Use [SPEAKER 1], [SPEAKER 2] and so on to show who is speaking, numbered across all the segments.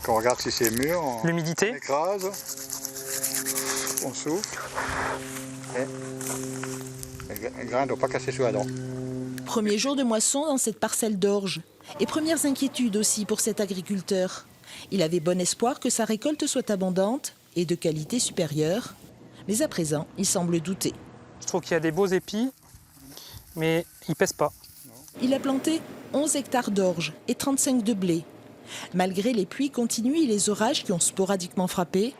[SPEAKER 1] Quand on regarde si c'est mûr, on
[SPEAKER 2] L'humidité.
[SPEAKER 1] écrase, on souffle. Et le grain ne doit pas casser sous la dent.
[SPEAKER 3] Premier jour de moisson dans cette parcelle d'orge. Et premières inquiétudes aussi pour cet agriculteur. Il avait bon espoir que sa récolte soit abondante et de qualité supérieure. Mais à présent, il semble douter.
[SPEAKER 2] Je trouve qu'il y a des beaux épis, mais ils ne pèsent pas.
[SPEAKER 3] Il a planté 11 hectares d'orge et 35 de blé. Malgré les pluies continues et les orages qui ont sporadiquement frappé,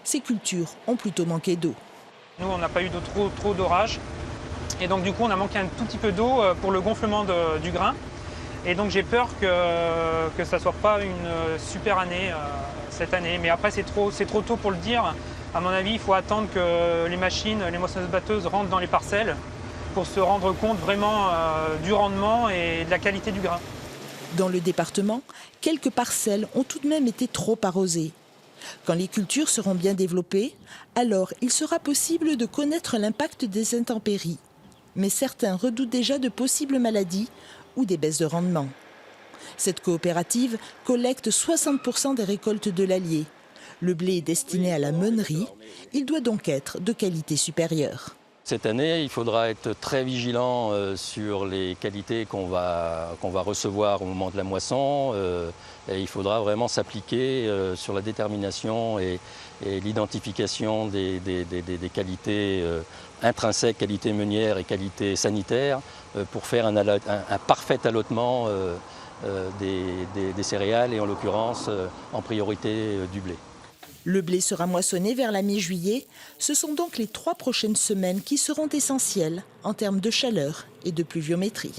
[SPEAKER 3] ces cultures ont plutôt manqué d'eau.
[SPEAKER 2] Nous, on n'a pas eu trop d'orage. Et donc, du coup, on a manqué un tout petit peu d'eau pour le gonflement du grain. Et donc, j'ai peur que ça ne soit pas une super année cette année. Mais après, c'est trop tôt pour le dire. À mon avis, il faut attendre que les machines, les moissonneuses-batteuses rentrent dans les parcelles pour se rendre compte vraiment du rendement et de la qualité du grain.
[SPEAKER 3] Dans le département, quelques parcelles ont tout de même été trop arrosées. Quand les cultures seront bien développées, alors il sera possible de connaître l'impact des intempéries. Mais certains redoutent déjà de possibles maladies ou des baisses de rendement. Cette coopérative collecte 60% des récoltes de l'Allier. Le blé est destiné à la meunerie, il doit donc être de qualité supérieure.
[SPEAKER 4] Cette année, il faudra être très vigilant sur les qualités qu'on va recevoir au moment de la moisson. Et il faudra vraiment s'appliquer sur la détermination et l'identification des qualités intrinsèques, qualités meunières et qualités sanitaires pour faire un parfait allotement des céréales et en l'occurrence en priorité du blé.
[SPEAKER 3] Le blé sera moissonné vers la mi-juillet. Ce sont donc les 3 prochaines semaines qui seront essentielles en termes de chaleur et de pluviométrie.